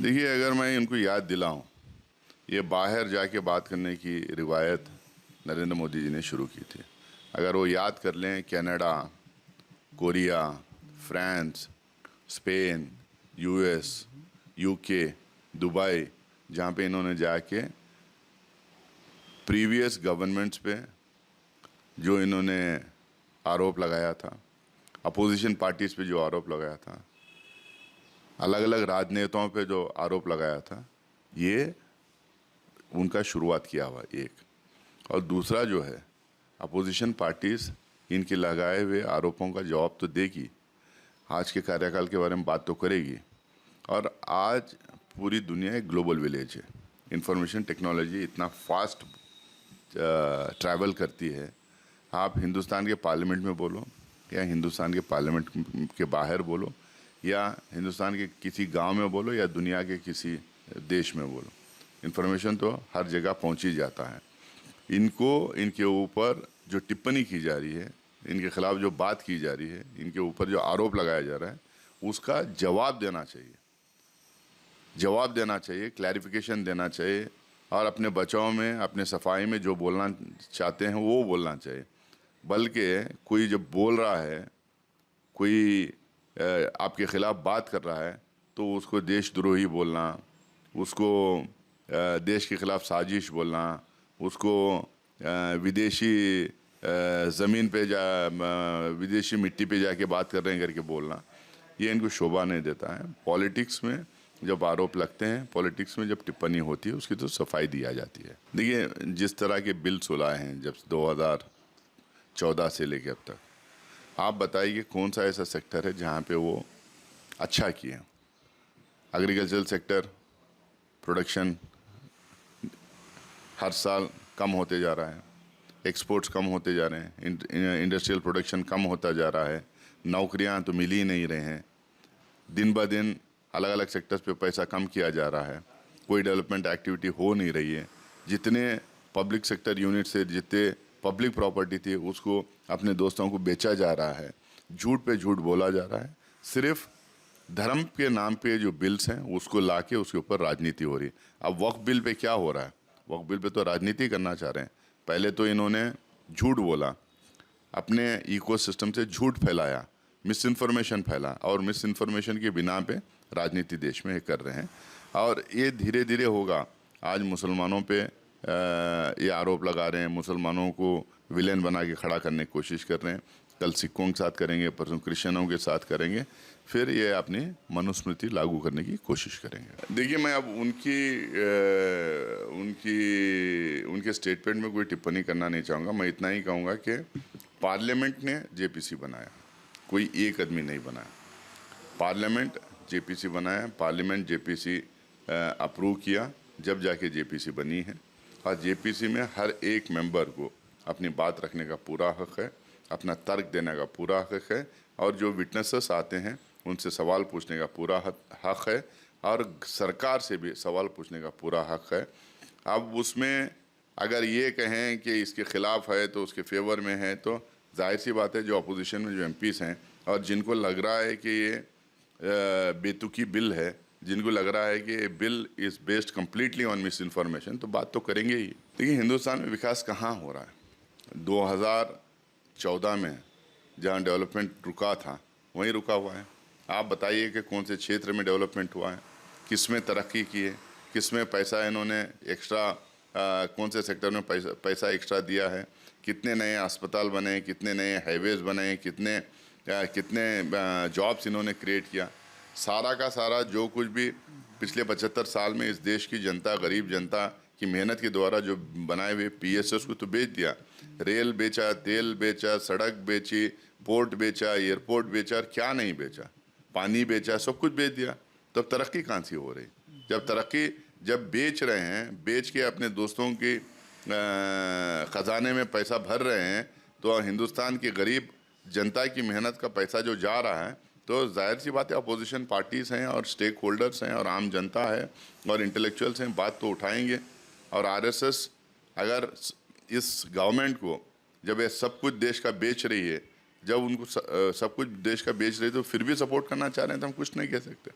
देखिए, अगर मैं इनको याद दिलाऊं, ये बाहर जाके बात करने की रिवायत नरेंद्र मोदी जी ने शुरू की थी। अगर वो याद कर लें, Canada, Korea, France, Spain, US, UK, Dubai, जहाँ पे इन्होंने जाके प्रीवियस गवर्नमेंट्स पे जो इन्होंने आरोप लगाया था, अपोजिशन पार्टीज़ पे जो आरोप लगाया था, अलग अलग राजनेताओं पे जो आरोप लगाया था, ये उनका शुरुआत किया हुआ एक। और दूसरा जो है, अपोजिशन पार्टीज़ इनके लगाए हुए आरोपों का जवाब तो देगी, आज के कार्यकाल के बारे में बात तो करेगी। और आज पूरी दुनिया एक ग्लोबल विलेज है। इंफॉर्मेशन टेक्नोलॉजी इतना फास्ट ट्रैवल करती है। आप हिंदुस्तान के पार्लियामेंट में बोलो या हिंदुस्तान के पार्लियामेंट के बाहर बोलो या हिंदुस्तान के किसी गांव में बोलो या दुनिया के किसी देश में बोलो, इंफॉर्मेशन तो हर जगह पहुंच ही जाता है। इनके ऊपर जो टिप्पणी की जा रही है, इनके खिलाफ जो बात की जा रही है, इनके ऊपर जो आरोप लगाया जा रहा है, उसका जवाब देना चाहिए, क्लैरिफिकेशन देना चाहिए और अपने बचाव में, अपने सफाई में जो बोलना चाहते हैं वो बोलना चाहिए। बल्कि कोई जब बोल रहा है, कोई आपके ख़िलाफ़ बात कर रहा है, तो उसको देशद्रोही बोलना, उसको देश के ख़िलाफ़ साजिश बोलना, उसको विदेशी ज़मीन पे विदेशी मिट्टी पे जाके बात कर रहे हैं करके बोलना, ये इनको शोभा नहीं देता है। पॉलिटिक्स में जब आरोप लगते हैं, पॉलिटिक्स में जब टिप्पणी होती है, उसकी तो सफाई दिया जाती है। देखिए, जिस तरह के बिल सुलाए हैं जब 2014 से लेकर अब तक, आप बताइए कौन सा ऐसा सेक्टर है जहाँ पे वो अच्छा किए। एग्रीकल्चरल सेक्टर प्रोडक्शन हर साल कम होते जा रहा है, एक्सपोर्ट्स कम होते जा रहे हैं, इंडस्ट्रियल प्रोडक्शन कम होता जा रहा है, नौकरियां तो मिल ही नहीं रहे हैं, दिन ब दिन अलग अलग सेक्टर्स पे पैसा कम किया जा रहा है, कोई डेवलपमेंट एक्टिविटी हो नहीं रही है। जितने पब्लिक सेक्टर यूनिट से जितने पब्लिक प्रॉपर्टी थी, उसको अपने दोस्तों को बेचा जा रहा है, झूठ पे झूठ बोला जा रहा है। सिर्फ धर्म के नाम पे जो बिल्स हैं उसको लाके उसके ऊपर राजनीति हो रही है। अब वक्फ बिल पे क्या हो रहा है? वक्फ बिल पे तो राजनीति करना चाह रहे हैं। पहले तो इन्होंने झूठ बोला, अपने इकोसिस्टम से झूठ फैलाया, मिस इन्फॉर्मेशन फैला और मिस इन्फॉर्मेशन के बिना पे राजनीति देश में कर रहे हैं। और ये धीरे धीरे होगा। आज मुसलमानों पे ये आरोप लगा रहे हैं, मुसलमानों को विलेन बना के खड़ा करने की कोशिश कर रहे हैं। कल सिखों के साथ करेंगे, परसों क्रिश्चियनों के साथ करेंगे, फिर ये अपनी मनुस्मृति लागू करने की कोशिश करेंगे। देखिए, मैं अब उनके स्टेटमेंट में कोई टिप्पणी करना नहीं चाहूँगा। मैं इतना ही कहूँगा कि पार्लियामेंट ने जेपीसी बनाया, कोई एक आदमी नहीं बनाया। पार्लियामेंट जेपीसी बनाया, पार्लियामेंट जेपीसी अप्रूव किया, जब जाके जेपीसी बनी है। और जेपीसी में हर एक मेंबर को अपनी बात रखने का पूरा हक है, अपना तर्क देने का पूरा हक है, और जो विटनेसेस आते हैं उनसे सवाल पूछने का पूरा हक है, और सरकार से भी सवाल पूछने का पूरा हक है। अब उसमें अगर ये कहें कि इसके ख़िलाफ़ है तो उसके फेवर में है, तो जाहिर सी बात है जो अपोजिशन में जो एमपीज़ हैं और जिनको लग रहा है कि ये बेतुकी बिल है, जिनको लग रहा है कि bill is based completely on miss information, तो बात तो करेंगे ही। देखिए, हिंदुस्तान में विकास कहाँ हो रहा है? 2014 में जहाँ डेवलपमेंट रुका था वहीं रुका हुआ है। आप बताइए कि कौन से क्षेत्र में डेवलपमेंट हुआ है, किस में तरक्की की है, किस में पैसा इन्होंने एक्स्ट्रा, कौन से सेक्टर में पैसा एक्स्ट्रा दिया है, कितने नए अस्पताल बने, कितने नए हाईवेज़ बने, कितने जॉब्स इन्होंने क्रिएट किया। सारा का सारा जो कुछ भी पिछले 75 साल में इस देश की जनता, गरीब जनता की मेहनत के द्वारा जो बनाए हुए पीएसएस को तो बेच दिया। रेल बेचा, तेल बेचा, सड़क बेची, पोर्ट बेचा, एयरपोर्ट बेचा, और क्या नहीं बेचा, पानी बेचा, सब कुछ बेच दिया। तो अब तरक्की कहाँ से हो रही? जब बेच रहे हैं, बेच के अपने दोस्तों के ख़जाने में पैसा भर रहे हैं, तो हिंदुस्तान की गरीब जनता की मेहनत का पैसा जो जा रहा है, तो जाहिर सी बात है अपोजिशन पार्टीज़ हैं और स्टेक होल्डर्स हैं और आम जनता है और इंटेलेक्चुअल्स हैं, बात तो उठाएंगे। और आरएसएस अगर इस गवर्नमेंट को, जब ये सब कुछ देश का बेच रही है, जब उनको सब कुछ देश का बेच रही है, तो फिर भी सपोर्ट करना चाह रहे हैं, तो हम कुछ नहीं कह सकते।